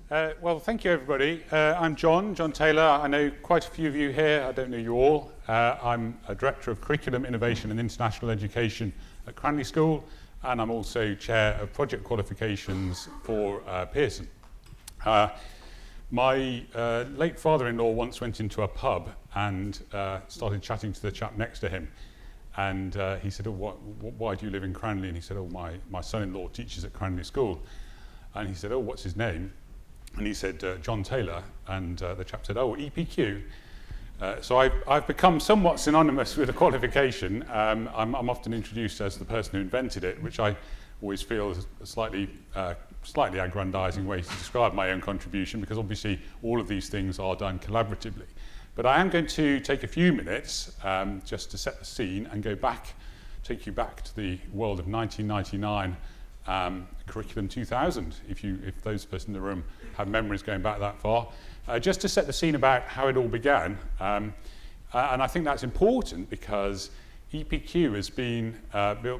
Well, thank you, everybody. I'm John Taylor. I know quite a few of you here. I don't know you all. I'm a Director of Curriculum, Innovation and International Education at Cranleigh School, and I'm also Chair of Project Qualifications for Pearson. My late father-in-law once went into a pub and started chatting to the chap next to him. And he said, why do you live in Cranleigh? And he said, my son-in-law teaches at Cranleigh School. And he said, what's his name? And he said, John Taylor. And the chap said, EPQ. So I've become somewhat synonymous with a qualification. I'm often introduced as the person who invented it, which I always feel is a slightly aggrandizing way to describe my own contribution, because obviously all of these things are done collaboratively. But I am going to take a few minutes just to set the scene and take you back to the world of 1999, Curriculum 2000, if those of us in the room have memories going back that far, just to set the scene about how it all began. And I think that's important because EPQ has been,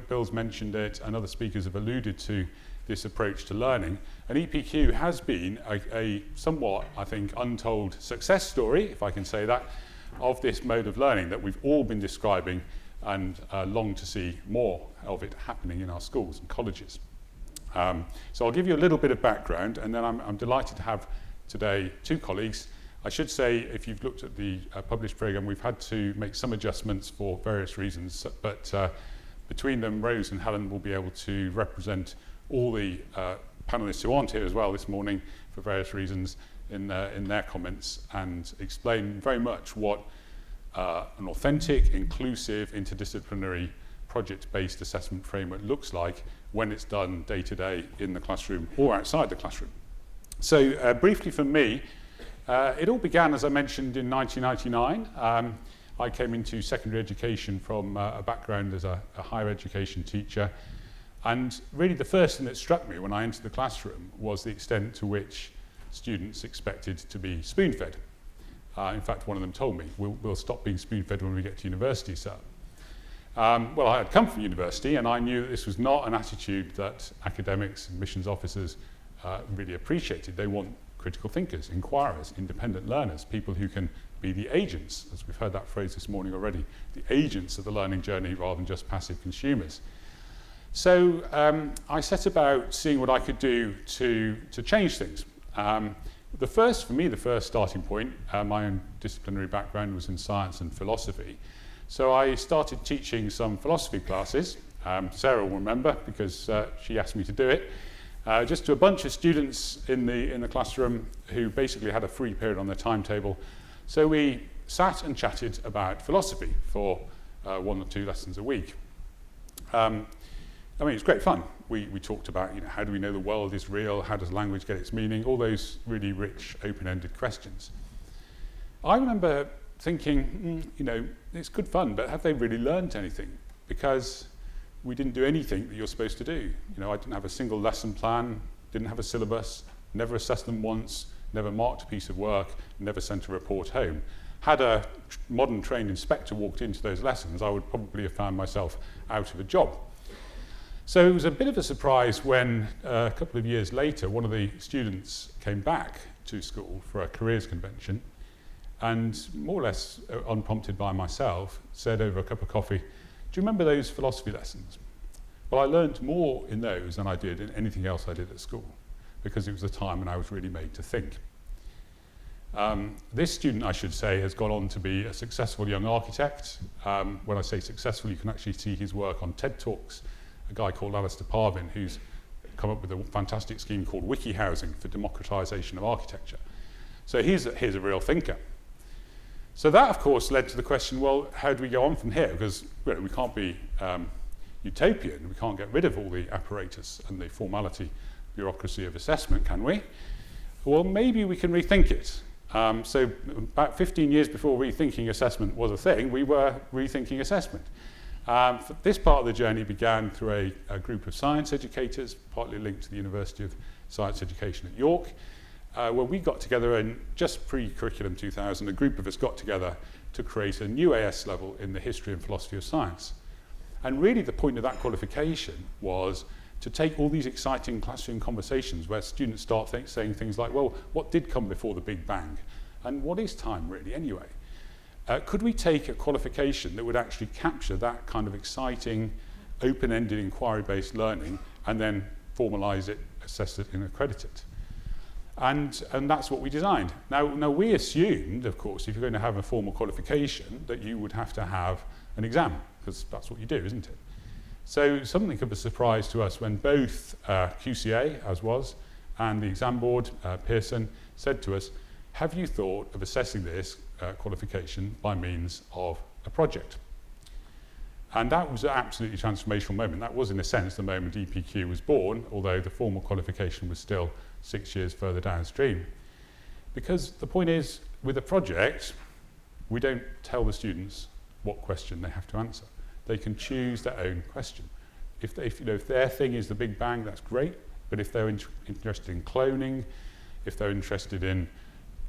Bill's mentioned it, and other speakers have alluded to this approach to learning. And EPQ has been a somewhat, I think, untold success story, if I can say that, of this mode of learning that we've all been describing and long to see more of it happening in our schools and colleges. So I'll give you a little bit of background, and then I'm delighted to have today two colleagues. I should say, if you've looked at the published programme, we've had to make some adjustments for various reasons, but between them, Rose and Helen will be able to represent all the panellists who aren't here as well this morning for various reasons in their comments, and explain very much what an authentic, inclusive, interdisciplinary, project-based assessment framework looks like when it's done day to day in the classroom or outside the classroom. So briefly for me, it all began, as I mentioned, in 1999. I came into secondary education from a background as a higher education teacher. And really the first thing that struck me when I entered the classroom was the extent to which students expected to be spoon-fed. In fact, one of them told me, we'll stop being spoon-fed when we get to university, sir. Well, I had come from university, and I knew that this was not an attitude that academics and admissions officers really appreciated. They want critical thinkers, inquirers, independent learners, people who can be the agents, as we've heard that phrase this morning already, the agents of the learning journey rather than just passive consumers. So I set about seeing what I could do to change things. The first starting point, my own disciplinary background was in science and philosophy. So I started teaching some philosophy classes. Sarah will remember because she asked me to do it. Just to a bunch of students in the classroom who basically had a free period on their timetable. So we sat and chatted about philosophy for 1 or 2 lessons a week. I mean, it's great fun. We talked about, how do we know the world is real? How does language get its meaning? All those really rich, open-ended questions. I remember thinking, it's good fun, but have they really learned anything? Because we didn't do anything that you're supposed to do. I didn't have a single lesson plan, didn't have a syllabus, never assessed them once, never marked a piece of work, never sent a report home. Had a modern trained inspector walked into those lessons, I would probably have found myself out of a job. So it was a bit of a surprise when a couple of years later, one of the students came back to school for a careers convention and more or less unprompted by myself, said over a cup of coffee, do you remember those philosophy lessons? Well, I learned more in those than I did in anything else I did at school, because it was a time when I was really made to think. This student, I should say, has gone on to be a successful young architect. When I say successful, you can actually see his work on TED Talks. A guy called Alistair Parvin, who's come up with a fantastic scheme called Wiki Housing for democratization of architecture. So he's a real thinker. So that, of course, led to the question, well, how do we go on from here? Because we can't be utopian. We can't get rid of all the apparatus and the formality, bureaucracy of assessment, can we? Well, maybe we can rethink it. So about 15 years before rethinking assessment was a thing, we were rethinking assessment. This part of the journey began through a group of science educators, partly linked to the University of Science Education at York, where we got together in just pre-Curriculum 2000, a group of us got together to create a new AS level in the history and philosophy of science. And really the point of that qualification was to take all these exciting classroom conversations where students start saying things like, well, what did come before the Big Bang? And what is time really anyway? Could we take a qualification that would actually capture that kind of exciting, open-ended, inquiry-based learning and then formalise it, assess it and accredit it? And that's what we designed. Now we assumed, of course, if you're going to have a formal qualification, that you would have to have an exam, because that's what you do, isn't it? So something of a surprise to us when both QCA, as was, and the exam board, Pearson, said to us, have you thought of assessing this qualification by means of a project? And that was an absolutely transformational moment. That was, in a sense, the moment EPQ was born, although the formal qualification was still 6 years further downstream. Because the point is, with a project, we don't tell the students what question they have to answer. They can choose their own question. If their thing is the Big Bang, that's great. But if they're interested in cloning, if they're interested in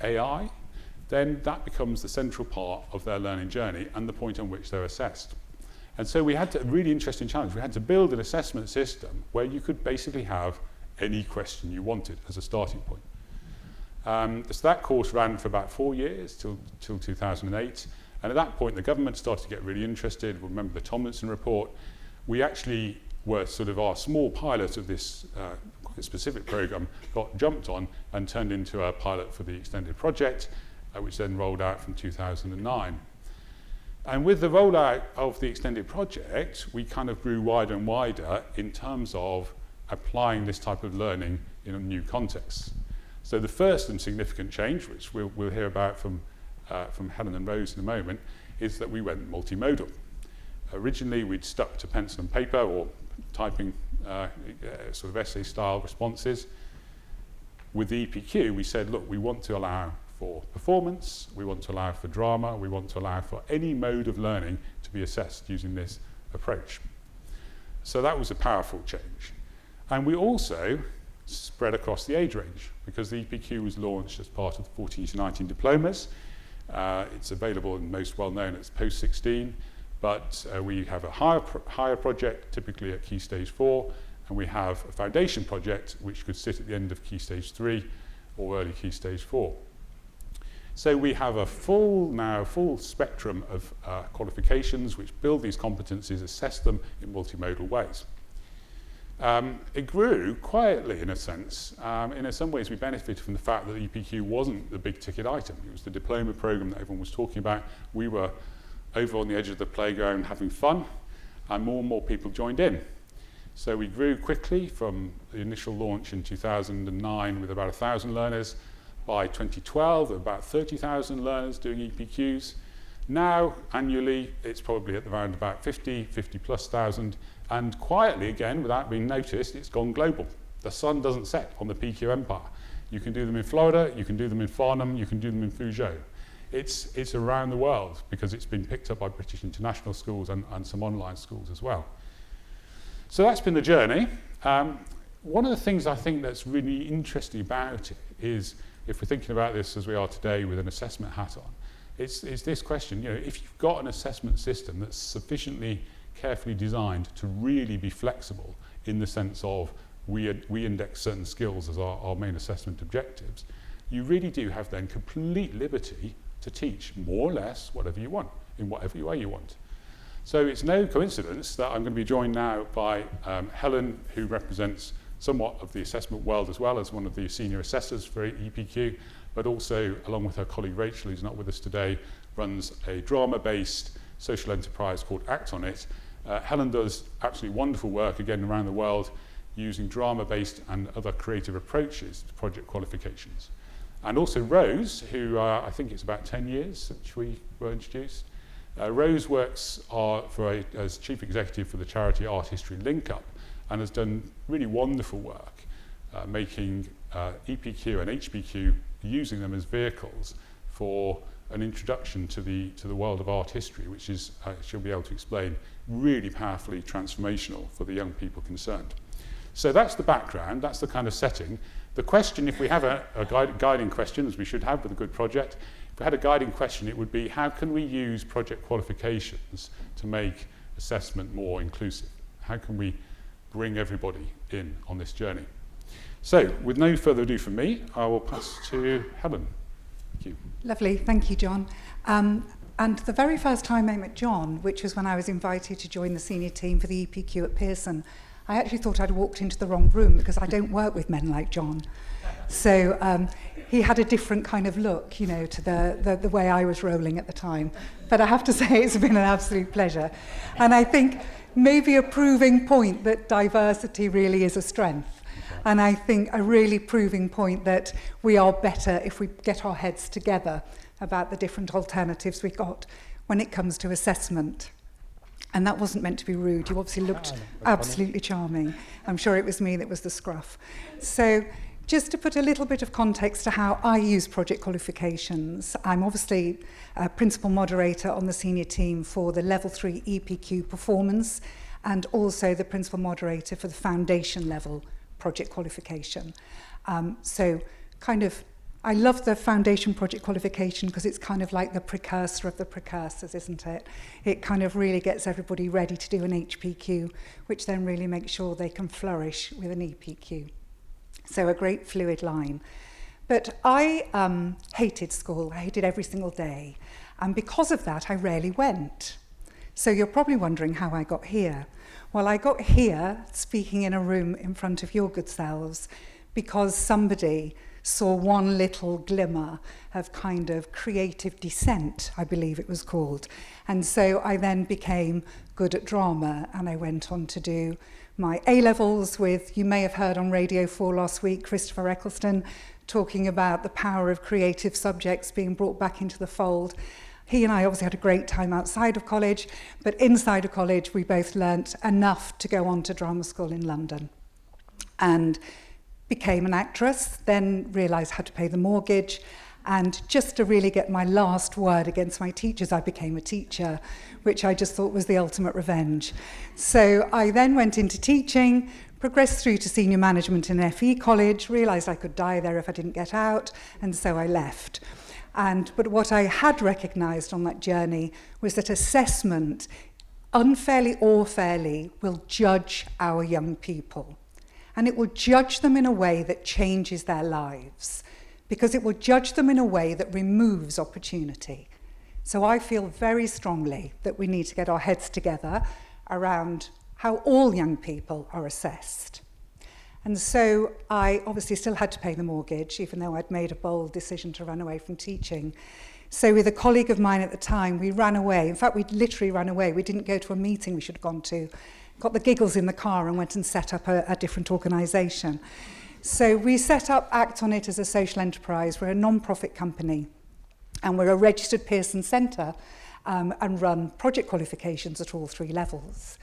AI, then that becomes the central part of their learning journey and the point on which they're assessed. And so we had a really interesting challenge. We had to build an assessment system where you could basically have any question you wanted as a starting point. So that course ran for about 4 years, till 2008. And at that point, the government started to get really interested. Remember the Tomlinson report. We actually were sort of our small pilot of this quite specific program, got jumped on and turned into a pilot for the extended project, which then rolled out from 2009. And with the rollout of the extended project, we kind of grew wider and wider in terms of applying this type of learning in a new context. So the first and significant change, which we'll hear about from Helen and Rose in a moment, is that we went multimodal. Originally, we'd stuck to pencil and paper or typing sort of essay-style responses. With the EPQ, we said, look, we want to allow for performance, we want to allow for drama, we want to allow for any mode of learning to be assessed using this approach. So that was a powerful change. And we also spread across the age range, because the EPQ was launched as part of the 14 to 19 diplomas. It's available and most well known as post-16, but we have a higher project, typically at Key Stage 4, and we have a foundation project which could sit at the end of Key Stage 3 or early Key Stage 4. So we have a full spectrum of qualifications which build these competencies, assess them in multimodal ways. It grew quietly, in a sense. In some ways, we benefited from the fact that the EPQ wasn't the big ticket item. It was the diploma program that everyone was talking about. We were over on the edge of the playground having fun, and more people joined in. So we grew quickly from the initial launch in 2009 with about 1,000 learners. By 2012, there were about 30,000 learners doing EPQs. Now, annually, it's probably at around about 50 plus thousand. And quietly, again, without being noticed, it's gone global. The sun doesn't set on the PQ empire. You can do them in Florida, you can do them in Farnham, you can do them in Fuzhou. It's around the world because it's been picked up by British international schools and some online schools as well. So that's been the journey. One of the things I think that's really interesting about it is, if we're thinking about this as we are today with an assessment hat on, it's this question, if you've got an assessment system that's sufficiently carefully designed to really be flexible in the sense of we index certain skills as our main assessment objectives, you really do have then complete liberty to teach more or less whatever you want, in whatever way you want. So it's no coincidence that I'm going to be joined now by Helen, who represents somewhat of the assessment world as well as one of the senior assessors for EPQ, but also, along with her colleague Rachel, who's not with us today, runs a drama-based social enterprise called Act On It. Helen does absolutely wonderful work, again, around the world, using drama-based and other creative approaches to project qualifications. And also Rose, who I think it's about 10 years since we were introduced. Rose works as chief executive for the charity Art History Link Up, and has done really wonderful work making EPQ and HPQ, using them as vehicles for an introduction to the world of art history, which is, she'll be able to explain, really powerfully transformational for the young people concerned. So that's the background, that's the kind of setting. The question, if we have a guiding question, as we should have with a good project, if we had a guiding question, it would be, how can we use project qualifications to make assessment more inclusive? How can we bring everybody in on this journey. So, with no further ado from me, I will pass to Helen. Thank you. Lovely, thank you, John. And the very first time I met John, which was when I was invited to join the senior team for the EPQ at Pearson, I actually thought I'd walked into the wrong room because I don't work with men like John. So he had a different kind of look, you know, to the way I was rolling at the time. But I have to say it's been an absolute pleasure. And I think maybe a proving point that diversity really is a strength. And I think a really proving point that we are better if we get our heads together about the different alternatives we got when it comes to assessment. And that wasn't meant to be rude. You obviously looked absolutely charming. I'm sure it was me that was the scruff. So just to put a little bit of context to how I use project qualifications, I'm obviously a principal moderator on the senior team for the Level 3 EPQ performance and also the principal moderator for the foundation level project qualification. So kind of I love the foundation project qualification because it's kind of like the precursor of the precursors, isn't it? It kind of really gets everybody ready to do an HPQ, which then really makes sure they can flourish with an EPQ. So a great fluid line. But I hated school. I hated every single day. And because of that, I rarely went. So you're probably wondering how I got here. Well, I got here speaking in a room in front of your good selves because somebody saw one little glimmer of kind of creative dissent, I believe it was called. And so I then became good at drama and I went on to do my A-levels with, you may have heard on Radio 4 last week, Christopher Eccleston talking about the power of creative subjects being brought back into the fold. He and I obviously had a great time outside of college, but inside of college we both learnt enough to go on to drama school in London. And became an actress, then realised how to pay the mortgage, and just to really get my last word against my teachers, I became a teacher, which I just thought was the ultimate revenge. So I then went into teaching, progressed through to senior management in FE college, realised I could die there if I didn't get out, and so I left. But what I had recognised on that journey was that assessment, unfairly or fairly, will judge our young people. And it will judge them in a way that changes their lives, because it will judge them in a way that removes opportunity. So I feel very strongly that we need to get our heads together around how all young people are assessed. And so I obviously still had to pay the mortgage, even though I'd made a bold decision to run away from teaching. So with a colleague of mine at the time, we ran away. In fact, we literally ran away. We didn't go to a meeting we should have gone to. Got the giggles in the car and went and set up a different organisation. So we set up Act on It as a social enterprise. We're a non-profit company and we're a registered Pearson centre and run project qualifications at all 3 levels.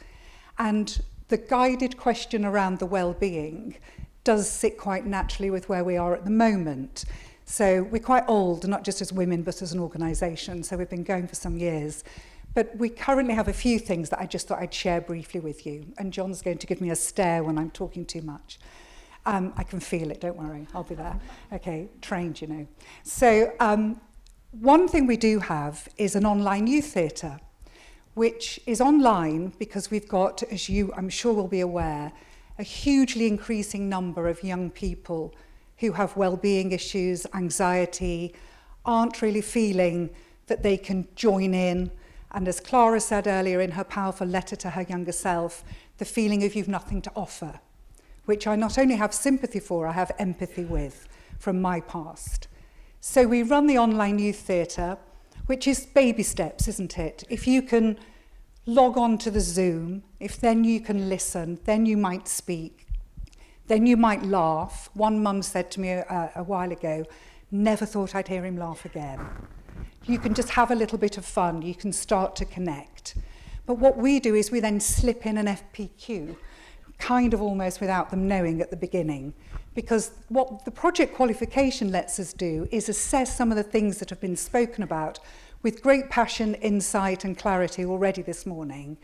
And the guided question around the well-being does sit quite naturally with where we are at the moment. So we're quite old, not just as women but as an organisation, so we've been going for some years. But we currently have a few things that I just thought I'd share briefly with you. And John's going to give me a stare when I'm talking too much. I can feel it, don't worry, I'll be there. Okay, trained, you know. So one thing we do have is an online youth theatre, which is online because we've got, as you I'm sure will be aware, a hugely increasing number of young people who have well-being issues, anxiety, aren't really feeling that they can join in. And as Clara said earlier in her powerful letter to her younger self, the feeling of you've nothing to offer, which I not only have sympathy for, I have empathy with from my past. So we run the online youth theatre, which is baby steps, isn't it? If you can log on to the Zoom, if then you can listen, then you might speak, then you might laugh. One mum said to me a while ago, never thought I'd hear him laugh again. You can just have a little bit of fun, you can start to connect. But what we do is we then slip in an FPQ, kind of almost without them knowing at the beginning. Because what the project qualification lets us do is assess some of the things that have been spoken about with great passion, insight and clarity already this morning.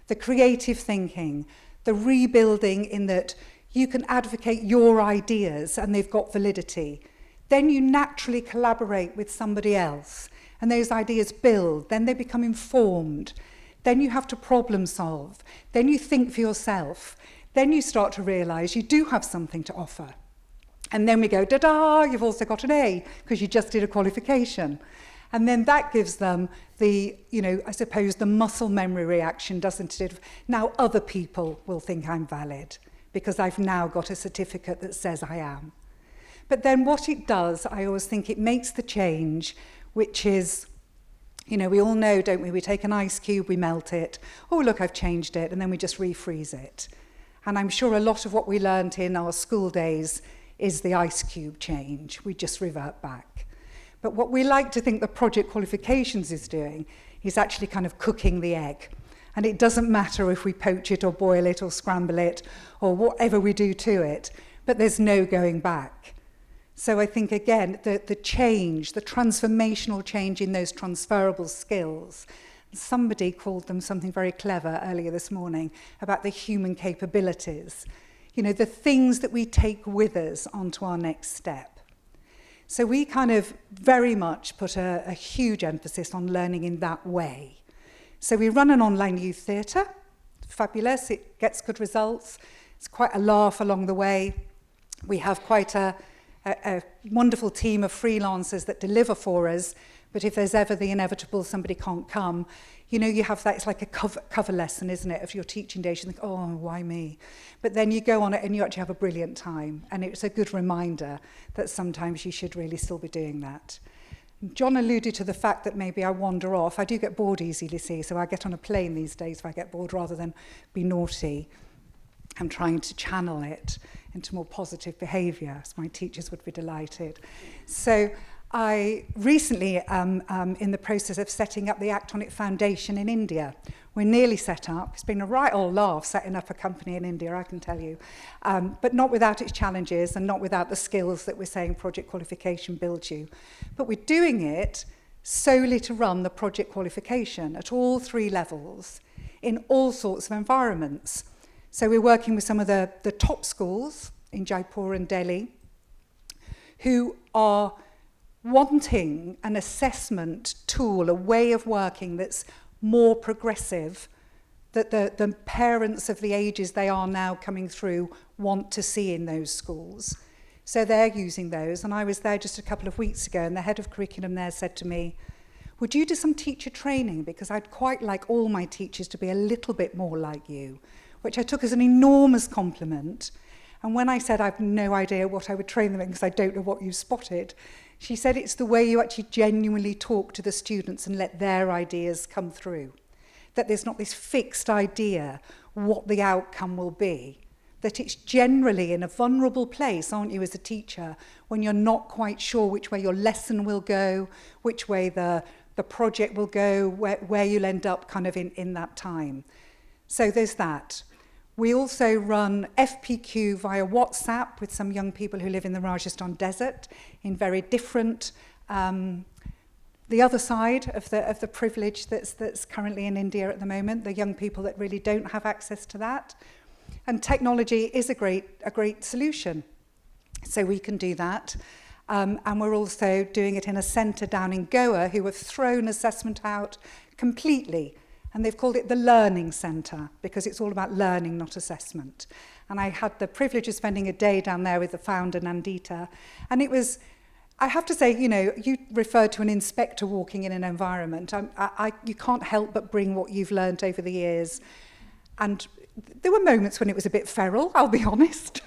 The creative thinking, the rebuilding in that you can advocate your ideas and they've got validity. Then you naturally collaborate with somebody else. And those ideas build, then they become informed. Then you have to problem solve. Then you think for yourself. then you start to realise you do have something to offer. And then we go, da-da, you've also got an A, because you just did a qualification. And then that gives them the, I suppose, the muscle memory reaction, doesn't it? Now other people will think I'm valid, because I've now got a certificate that says I am. But then what it does, I always think it makes the change, which is, we all know, don't we? We take an ice cube, we melt it. Oh, look, I've changed it. And then we just refreeze it. And I'm sure a lot of what we learned in our school days is the ice cube change. We just revert back. But what we like to think the project qualifications is doing is actually kind of cooking the egg. And it doesn't matter if we poach it or boil it or scramble it or whatever we do to it, but there's no going back. So I think, again, the change, the transformational change in those transferable skills, somebody called them something very clever earlier this morning about the human capabilities. The things that we take with us onto our next step. So we kind of very much put a huge emphasis on learning in that way. So we run an online youth theatre, fabulous, it gets good results, it's quite a laugh along the way. We have quite a wonderful team of freelancers that deliver for us, but if there's ever the inevitable somebody can't come, you have that, it's like a cover lesson, isn't it, of your teaching days. You think, oh, why me? But then you go on it and you actually have a brilliant time. And it's a good reminder that sometimes you should really still be doing that. John alluded to the fact that maybe I wander off. I do get bored easily, see, so I get on a plane these days if I get bored rather than be naughty. I'm trying to channel it into more positive behaviour, so my teachers would be delighted. So I recently am in the process of setting up the Act On It Foundation in India. We're nearly set up. It's been a right old laugh setting up a company in India, I can tell you. But not without its challenges and not without the skills that we're saying project qualification builds you. But we're doing it solely to run the project qualification at all 3 levels in all sorts of environments. So we're working with some of the top schools in Jaipur and Delhi who are wanting an assessment tool, a way of working that's more progressive, that the parents of the ages they are now coming through want to see in those schools. So they're using those. And I was there just a couple of weeks ago, and the head of curriculum there said to me, would you do some teacher training? Because I'd quite like all my teachers to be a little bit more like you, which I took as an enormous compliment. And when I said I've no idea what I would train them in because I don't know what you spotted, she said it's the way you actually genuinely talk to the students and let their ideas come through. That there's not this fixed idea what the outcome will be. That it's generally in a vulnerable place, aren't you, as a teacher, when you're not quite sure which way your lesson will go, which way the project will go, where you'll end up kind of in that time. So there's that. We also run FPQ via WhatsApp with some young people who live in the Rajasthan desert in very different, the other side of the privilege that's currently in India at the moment, the young people that really don't have access to that. And technology is a great solution. So we can do that. And we're also doing it in a centre down in Goa who have thrown assessment out completely. And they've called it the Learning Centre because it's all about learning, not assessment. And I had the privilege of spending a day down there with the founder, Nandita. And it was, I have to say, you referred to an inspector walking in an environment. You can't help but bring what you've learned over the years. And there were moments when it was a bit feral, I'll be honest.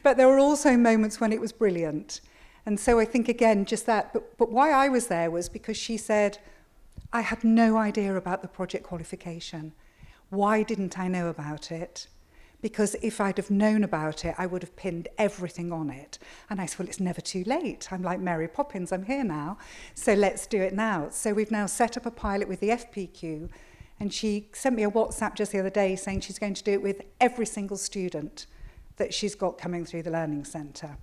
But there were also moments when it was brilliant. And so I think, again, just that. But why I was there was because she said, I had no idea about the project qualification. Why didn't I know about it? Because if I'd have known about it, I would have pinned everything on it. And I said, well, it's never too late. I'm like Mary Poppins, I'm here now. So let's do it now. So we've now set up a pilot with the FPQ. And she sent me a WhatsApp just the other day saying she's going to do it with every single student that she's got coming through the Learning Centre.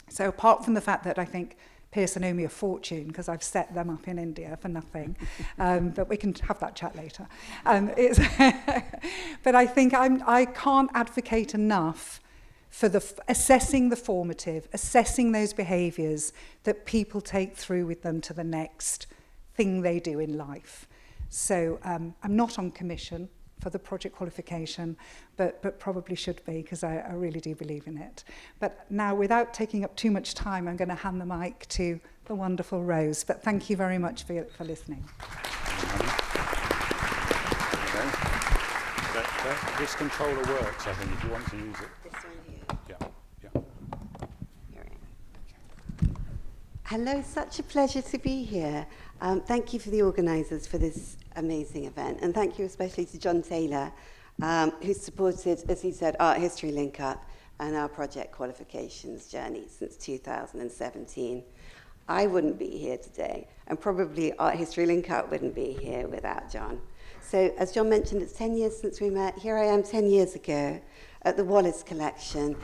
So apart from the fact that I think Pearson owe me a fortune because I've set them up in India for nothing. But we can have that chat later. But I think I can't advocate enough for assessing the formative, assessing those behaviours that people take through with them to the next thing they do in life. So I'm not on commission, for the project qualification, but probably should be, because I really do believe in it. But now, without taking up too much time, I'm going to hand the mic to the wonderful Rose. But thank you very much for listening. This controller works, I think, if you want to use it. This one here. Yeah. Here I am. Hello, such a pleasure to be here. Thank you for the organisers for this amazing event, and thank you especially to John Taylor, who supported, as he said, Art History Link Up and our project qualifications journey since 2017. I wouldn't be here today, and probably Art History Link Up wouldn't be here without John. So, as John mentioned, it's 10 years since we met. Here I am 10 years ago at the Wallace Collection,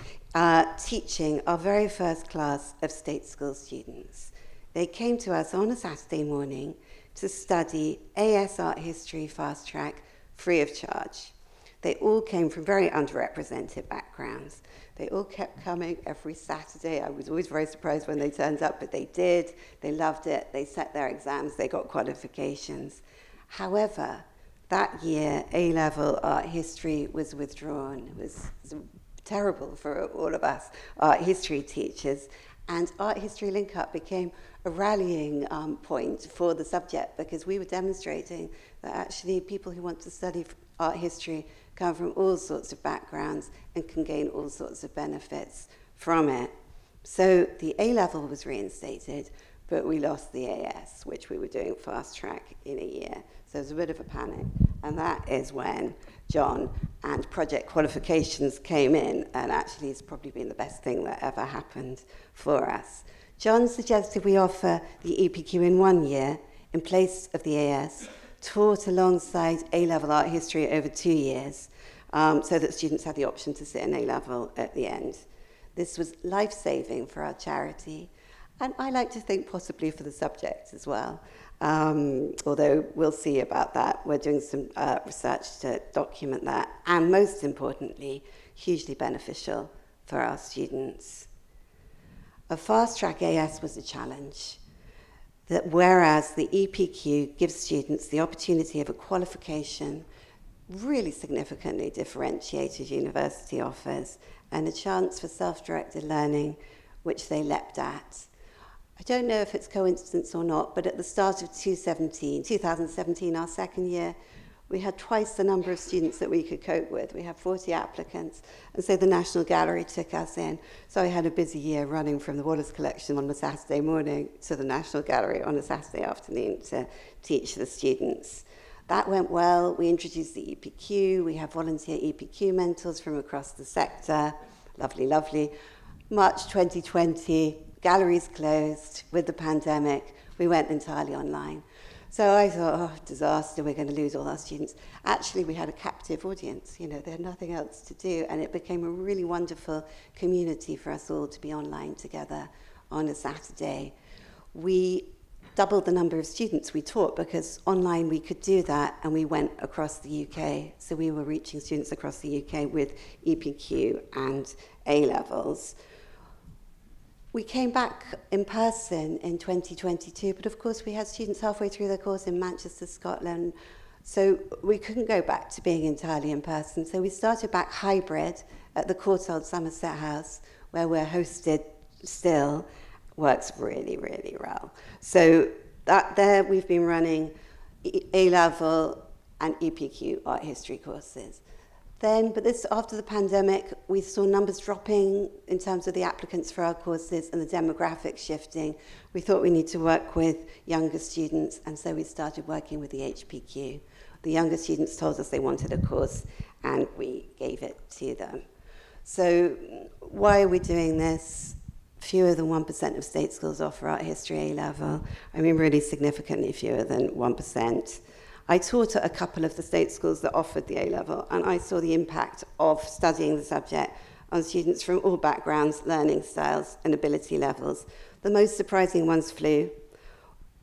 teaching our very first class of state school students. They came to us on a Saturday morning to study AS Art History Fast Track free of charge. They all came from very underrepresented backgrounds. They all kept coming every Saturday. I was always very surprised when they turned up, but they did. They loved it. They set their exams. They got qualifications. However, that year, A-level art history was withdrawn. It was terrible for all of us art history teachers. And Art History Link Up became a rallying point for the subject, because we were demonstrating that actually people who want to study art history come from all sorts of backgrounds and can gain all sorts of benefits from it. So the A-level was reinstated, but we lost the AS, which we were doing fast track in a year. So there was a bit of a panic. And that is when John and project qualifications came in, and actually it's probably been the best thing that ever happened for us. John suggested we offer the EPQ in 1 year in place of the AS, taught alongside A-level art history over 2 years, so that students had the option to sit in A-level at the end. This was life-saving for our charity, and I like to think possibly for the subject as well, although we'll see about that. We're doing some research to document that, and most importantly, hugely beneficial for our students. A fast-track AS was a challenge, that whereas the EPQ gives students the opportunity of a qualification, really significantly differentiated university offers, and a chance for self-directed learning, which they leapt at. I don't know if it's coincidence or not, but at the start of 2017, our second year, we had twice the number of students that we could cope with. We had 40 applicants, and so the National Gallery took us in. So I had a busy year running from the Wallace Collection on a Saturday morning to the National Gallery on a Saturday afternoon to teach the students. That went well. We introduced the EPQ. We have volunteer EPQ mentors from across the sector. Lovely, lovely. March 2020, galleries closed with the pandemic. We went entirely online. So I thought, oh, disaster, we're going to lose all our students. Actually, we had a captive audience. You know, they had nothing else to do, and it became a really wonderful community for us all to be online together on a Saturday. We doubled the number of students we taught, because online we could do that, and we went across the UK. So we were reaching students across the UK with EPQ and A-levels. We came back in person in 2022, but of course we had students halfway through their course in Manchester, Scotland, so we couldn't go back to being entirely in person. So we started back hybrid at the Courtauld Somerset House, where we're hosted still. Works really, really well. So there we've been running A-level and EPQ art history courses. But this, after the pandemic, we saw numbers dropping in terms of the applicants for our courses and the demographics shifting. We thought we need to work with younger students, and so we started working with the HPQ. The younger students told us they wanted a course, and we gave it to them. So why are we doing this? Fewer than 1% of state schools offer art history A-level. I mean, really significantly fewer than 1%. I taught at a couple of the state schools that offered the A-level, and I saw the impact of studying the subject on students from all backgrounds, learning styles, and ability levels. The most surprising ones flew.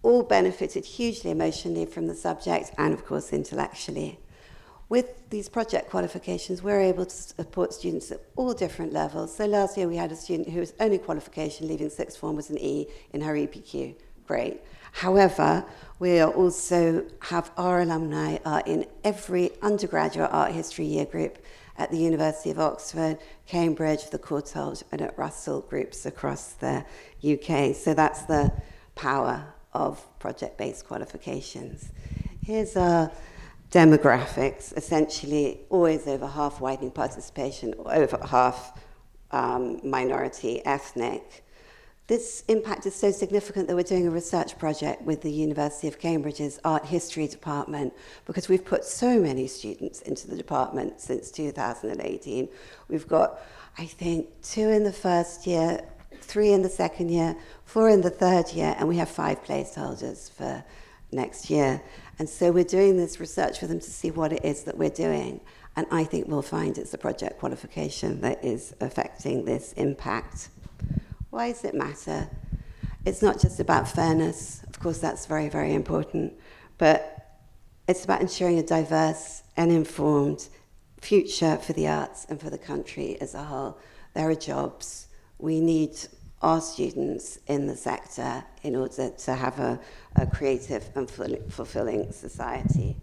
All benefited hugely emotionally from the subject, and of course intellectually. With these project qualifications, we're able to support students at all different levels. So last year we had a student whose only qualification leaving sixth form was an E in her EPQ. Great. However, we also have our alumni are in every undergraduate art history year group at the University of Oxford, Cambridge, the Courtauld, and at Russell groups across the UK. So that's the power of project-based qualifications. Here's our demographics, essentially always over half widening participation, or over half minority ethnic. This impact is so significant that we're doing a research project with the University of Cambridge's Art History Department, because we've put so many students into the department since 2018. We've got, I think, 2 in the first year, 3 in the second year, 4 in the third year, and we have 5 placeholders for next year. And so we're doing this research for them to see what it is that we're doing. And I think we'll find it's the project qualification that is affecting this impact. Why does it matter? It's not just about fairness. Of course, that's very, very important. But it's about ensuring a diverse and informed future for the arts and for the country as a whole. There are jobs. We need our students in the sector in order to have a creative and fulfilling society.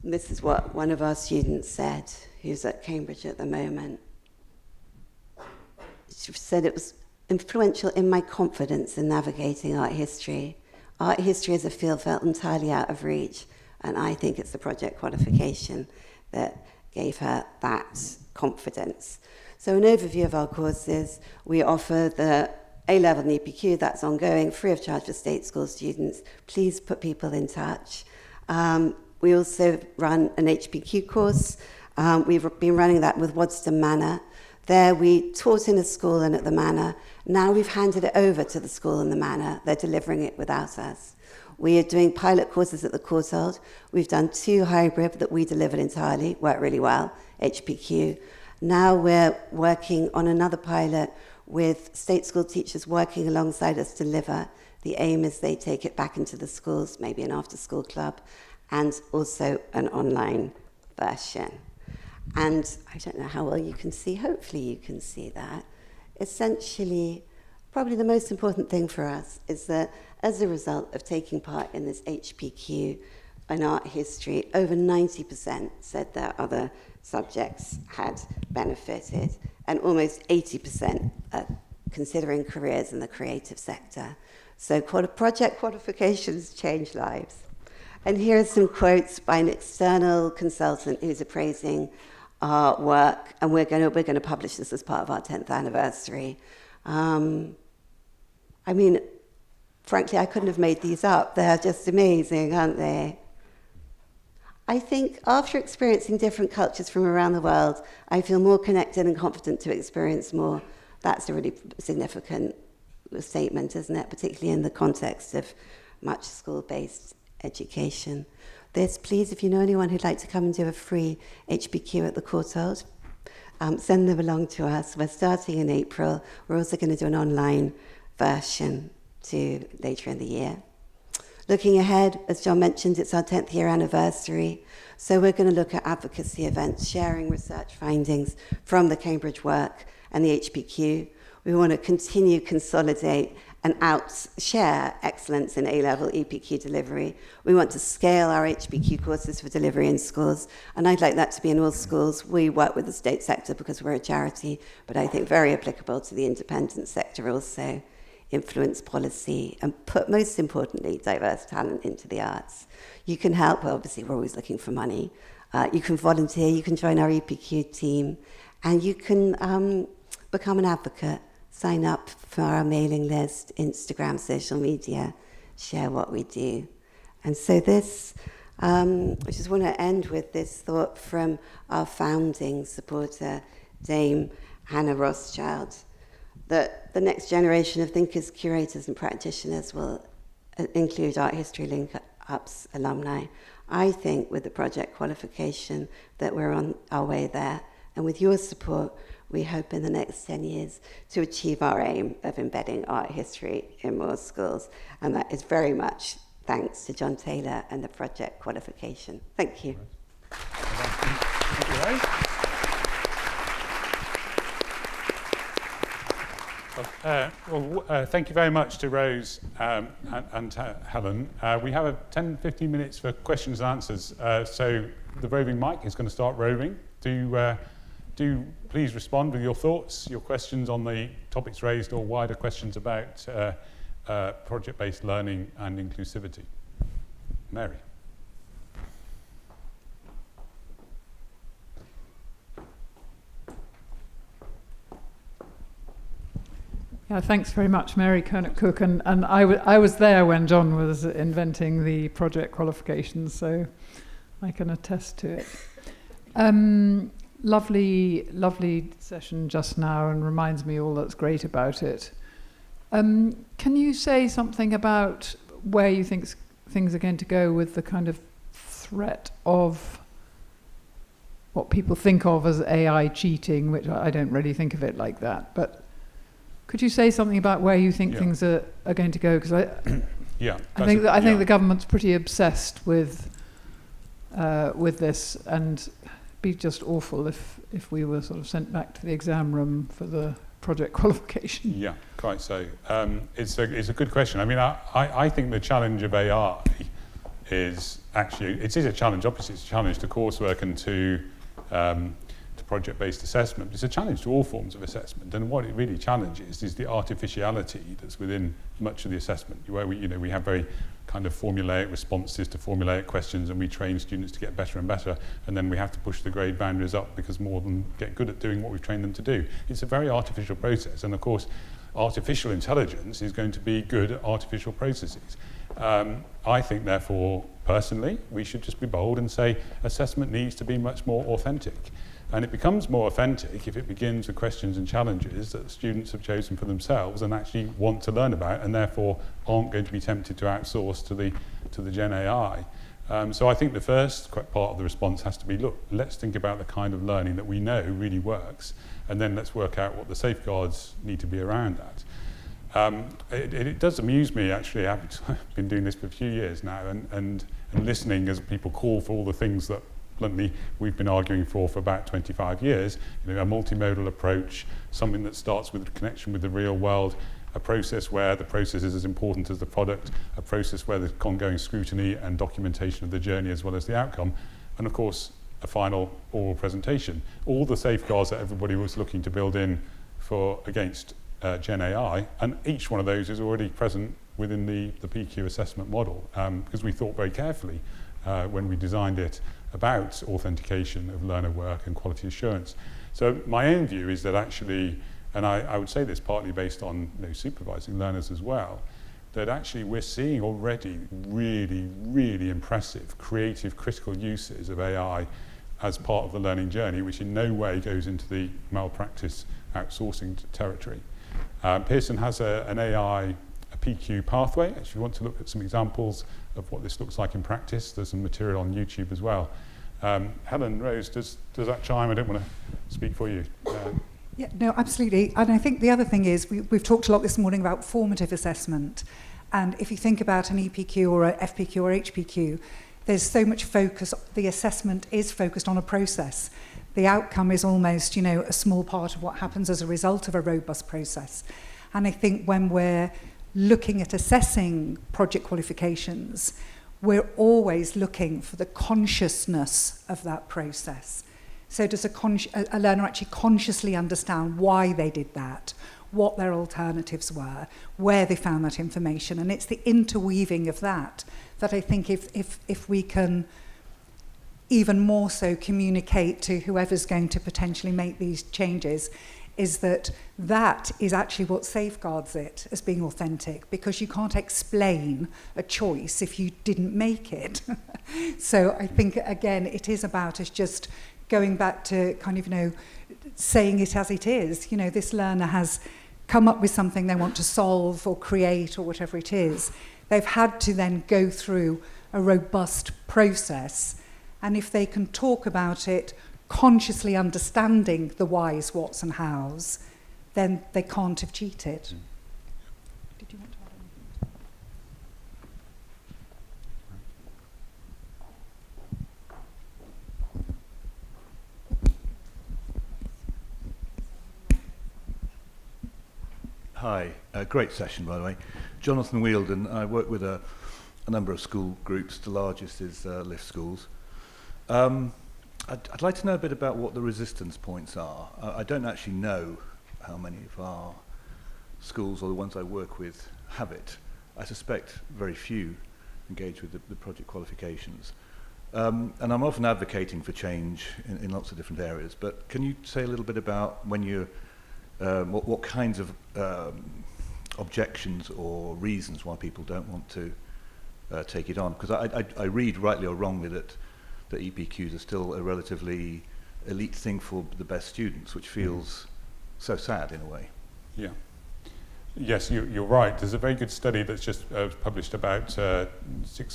And this is what one of our students said, who's at Cambridge at the moment. She said it was influential in my confidence in navigating art history. Art history as a field felt entirely out of reach, and I think it's the project qualification that gave her that confidence. So an overview of our courses: we offer the A-level and EPQ, that's ongoing, free of charge for state school students. Please put people in touch. We also run an HPQ course. We've been running that with Waddesdon Manor. There we taught in a school and at the Manor. Now we've handed it over to the school and the Manor. They're delivering it without us. We are doing pilot courses at the Courtauld. We've done 2 hybrid that we delivered entirely, worked really well, HPQ. Now we're working on another pilot with state school teachers working alongside us to deliver. The aim is they take it back into the schools, maybe an after-school club, and also an online version. And I don't know how well you can see, hopefully you can see that. Essentially, probably the most important thing for us is that as a result of taking part in this HPQ in art history, over 90% said their other subjects had benefited, and almost 80% are considering careers in the creative sector. So project qualifications change lives. And here are some quotes by an external consultant who's appraising our work, and we're going to publish this as part of our 10th anniversary. I mean, frankly, I couldn't have made these up. They're just amazing, aren't they? I think after experiencing different cultures from around the world, I feel more connected and confident to experience more. That's a really significant statement, isn't it? Particularly in the context of much school-based education. Please, if you know anyone who'd like to come and do a free HPQ at the Courtauld, send them along to us. We're starting in April. We're also going to do an online version later in the year. Looking ahead, as John mentioned, it's our 10th year anniversary. So we're going to look at advocacy events, sharing research findings from the Cambridge work and the HPQ. We want to continue consolidate and share excellence in A-level EPQ delivery. We want to scale our HPQ courses for delivery in schools, and I'd like that to be in all schools. We work with the state sector because we're a charity, but I think very applicable to the independent sector also. Influence policy and put, most importantly, diverse talent into the arts. You can help, well, obviously we're always looking for money. You can volunteer, you can join our EPQ team, and you can become an advocate. Sign up for our mailing list, Instagram, social media, share what we do. And so this, I just want to end with this thought from our founding supporter, Dame Hannah Rothschild, that the next generation of thinkers, curators, and practitioners will include art history link-ups alumni. I think with the project qualification that we're on our way there, and with your support, we hope in the next 10 years to achieve our aim of embedding art history in more schools. And that is very much thanks to John Taylor and the project qualification. Thank you. Thank you, Ray. Thank you very much to Rose and Helen. We have 10-15 minutes for questions and answers. So the roving mic is going to start roving. Do please respond with your thoughts, your questions on the topics raised, or wider questions about project-based learning and inclusivity. Mary. Yeah, thanks very much, Mary Kernock-Cook. And I was there when John was inventing the project qualifications, so I can attest to it. Lovely session just now, and reminds me all that's great about it. Can you say something about where you think things are going to go with the kind of threat of what people think of as AI cheating, which I don't really think of it like that, but could you say something about where you think things are going to go? Because I think the government's pretty obsessed with this, and it'd be just awful if we were sort of sent back to the exam room for the project qualification. Yeah, quite so. It's a good question. I mean, I think the challenge of AI is actually, it is a challenge. Obviously, it's a challenge to coursework and to project-based assessment. It's a challenge to all forms of assessment, and what it really challenges is the artificiality that's within much of the assessment, where we have very kind of formulaic responses to formulaic questions, and we train students to get better and better, and then we have to push the grade boundaries up because more of them get good at doing what we've trained them to do. It's a very artificial process, and of course artificial intelligence is going to be good at artificial processes. I think therefore, personally, we should just be bold and say assessment needs to be much more authentic. And it becomes more authentic if it begins with questions and challenges that students have chosen for themselves and actually want to learn about, and therefore aren't going to be tempted to outsource to the Gen AI. So I think the first part of the response has to be, look, let's think about the kind of learning that we know really works, and then let's work out what the safeguards need to be around that. It does amuse me, actually. I've been doing this for a few years now, and listening as people call for all the things that bluntly we've been arguing for about 25 years, a multimodal approach, something that starts with a connection with the real world, a process where the process is as important as the product, a process where there's ongoing scrutiny and documentation of the journey as well as the outcome, and of course a final oral presentation. All the safeguards that everybody was looking to build in against Gen AI, and each one of those is already present within the PQ assessment model, because we thought very carefully when we designed it about authentication of learner work and quality assurance. So my own view is that actually, and I would say this partly based on supervising learners as well, that actually we're seeing already really, really impressive, creative, critical uses of AI as part of the learning journey, which in no way goes into the malpractice outsourcing territory. Pearson has an AI PQ pathway. If you want to look at some examples of what this looks like in practice, there's some material on YouTube as well. Helen, Rose, does that chime? I don't want to speak for you. Yeah, no, absolutely. And I think the other thing is we've talked a lot this morning about formative assessment. And if you think about an EPQ or a FPQ or HPQ, there's so much focus, the assessment is focused on a process. The outcome is almost, a small part of what happens as a result of a robust process. And I think when we're looking at assessing project qualifications, we're always looking for the consciousness of that process. So does a learner actually consciously understand why they did that, what their alternatives were, where they found that information? And it's the interweaving of that I think if we can even more so communicate to whoever's going to potentially make these changes, is that is actually what safeguards it as being authentic, because you can't explain a choice if you didn't make it. So I think, again, it is about us just going back to kind of, saying it as it is. This learner has come up with something they want to solve or create or whatever it is. They've had to then go through a robust process, and if they can talk about it consciously understanding the whys, whats and hows, then they can't have cheated. Did you want to add anything? Hi, great session, by the way. Jonathan Wielden. I work with a number of school groups. The largest is Lift Schools. I'd like to know a bit about what the resistance points are. I don't actually know how many of our schools, or the ones I work with, have it. I suspect very few engage with the project qualifications. And I'm often advocating for change in lots of different areas, but can you say a little bit about when you're, what kinds of objections or reasons why people don't want to take it on? Because I read, rightly or wrongly, that EPQs are still a relatively elite thing for the best students, which feels so sad in a way. Yeah. Yes, you're right. There's a very good study that's just published about 6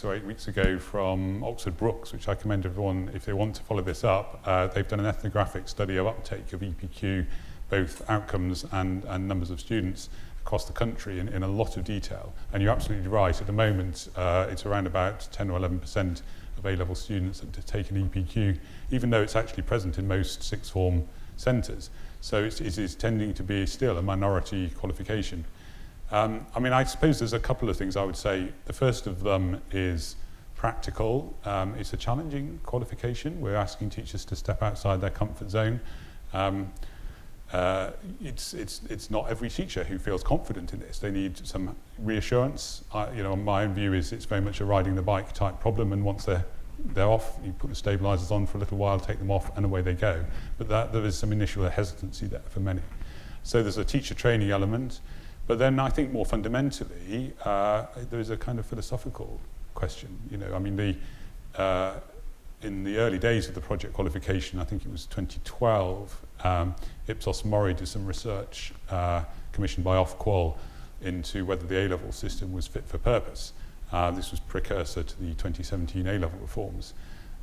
or 8 weeks ago from Oxford Brookes, which I commend everyone, if they want to follow this up. They've done an ethnographic study of uptake of EPQ, both outcomes and numbers of students across the country in a lot of detail. And you're absolutely right. At the moment, it's around about 10 or 11% of A-level students that take an EPQ, even though it's actually present in most sixth form centres. So it is tending to be still a minority qualification. I mean, I suppose there's a couple of things I would say. The first of them is practical. It's a challenging qualification. We're asking teachers to step outside their comfort zone. It's not every teacher who feels confident in this. They need some reassurance. My own view is it's very much a riding the bike type problem, and once they're off, you put the stabilisers on for a little while, take them off, and away they go. But there is some initial hesitancy there for many. So there's a teacher training element, but then I think more fundamentally, there is a kind of philosophical question. I mean, in the early days of the project qualification, I think it was 2012, Ipsos Mori did some research commissioned by Ofqual into whether the A-level system was fit for purpose. This was precursor to the 2017 A-level reforms.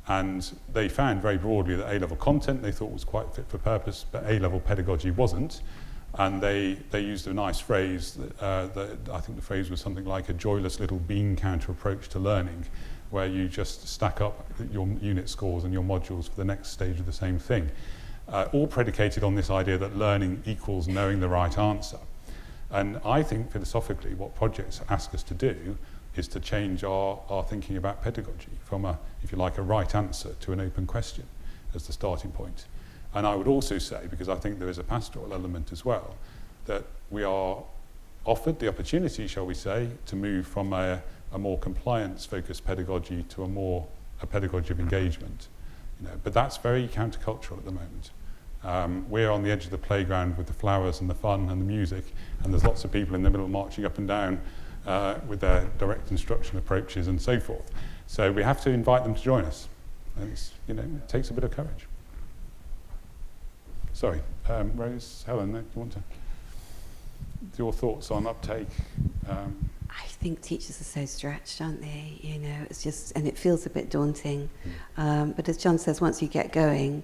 And they found very broadly that A-level content they thought was quite fit for purpose, but A-level pedagogy wasn't. And they used a nice phrase, that I think the phrase was something like a joyless little bean counter approach to learning, where you just stack up your unit scores and your modules for the next stage of the same thing. All predicated on this idea that learning equals knowing the right answer. And I think philosophically what projects ask us to do is to change our thinking about pedagogy from if you like, a right answer to an open question as the starting point. And I would also say, because I think there is a pastoral element as well, that we are offered the opportunity, shall we say, to move from a more compliance-focused pedagogy to a pedagogy of engagement. But that's very countercultural at the moment. We're on the edge of the playground with the flowers and the fun and the music, and there's lots of people in the middle marching up and down with their direct instruction approaches and so forth. So we have to invite them to join us. And it takes a bit of courage. Sorry, Rose, Helen, do you want to? Your thoughts on uptake? I think teachers are so stretched, aren't they? It's just, and it feels a bit daunting. But as John says, once you get going,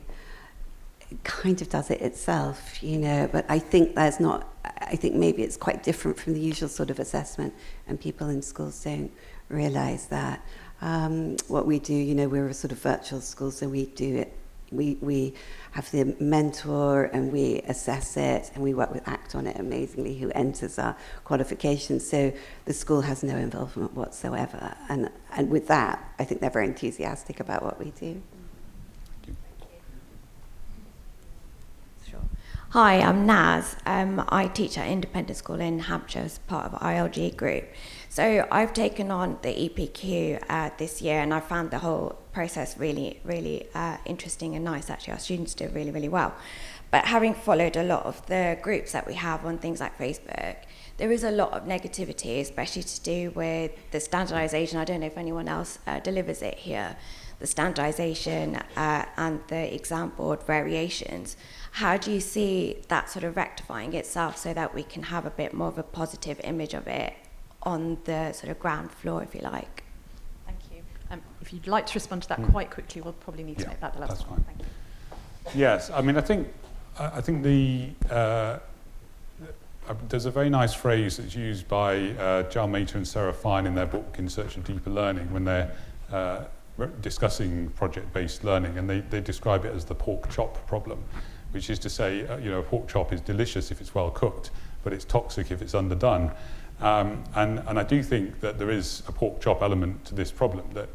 it kind of does it itself, But I think I think maybe it's quite different from the usual sort of assessment, and people in schools don't realise that. What we do, we're a sort of virtual school, so we do it. We have the mentor and we assess it, and we work with ACT on it amazingly, who enters our qualifications. So the school has no involvement whatsoever. And with that, I think they're very enthusiastic about what we do. Sure. Hi, I'm Naz. I teach at Independent School in Hampshire as part of ILG group. So I've taken on the EPQ this year, and I found the whole process really, really interesting and nice. Actually, our students do really, really well. But having followed a lot of the groups that we have on things like Facebook, there is a lot of negativity, especially to do with the standardisation. I don't know if anyone else delivers it here. The standardisation and the exam board variations. How do you see that sort of rectifying itself so that we can have a bit more of a positive image of it on the sort of ground floor, if you like? Thank you. If you'd like to respond to that quite quickly, we'll probably need to make that the last one. Thank you. Yes, I mean, I think there's a very nice phrase that's used by Giles Mater and Sarah Fine in their book In Search of Deeper Learning when they're discussing project-based learning, and they describe it as the pork chop problem, which is to say, a pork chop is delicious if it's well cooked, but it's toxic if it's underdone. And I do think that there is a pork chop element to this problem, that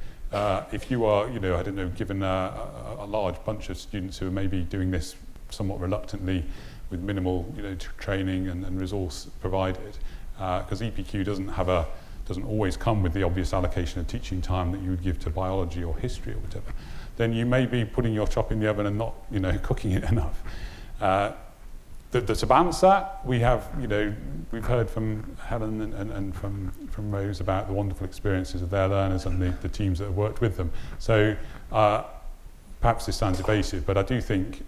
if you are, you know, I don't know, given a large bunch of students who are maybe doing this somewhat reluctantly with minimal, you know, training and resource provided, because EPQ doesn't always come with the obvious allocation of teaching time that you would give to biology or history or whatever, then you may be putting your chop in the oven and not, you know, cooking it enough. To balance that, we have, you know, we've heard from Helen and from Rose about the wonderful experiences of their learners and the teams that have worked with them. So perhaps this sounds evasive, but I do think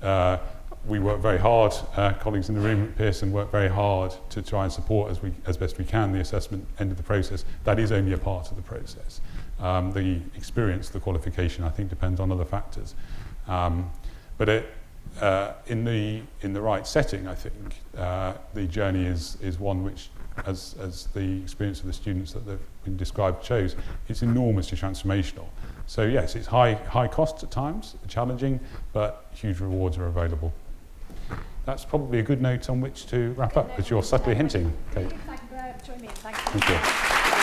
we work very hard, colleagues in the room at Pearson work very hard to try and support as best we can the assessment end of the process. That is only a part of the process. The experience, the qualification, I think depends on other factors. But in the right setting, I think the journey is one which, as the experience of the students that have been described shows, it's enormously transformational. So yes, it's high cost at times, challenging, but huge rewards are available. That's probably a good note on which to wrap up, as you're subtly hinting, Kate. Join me in thanking Thank you.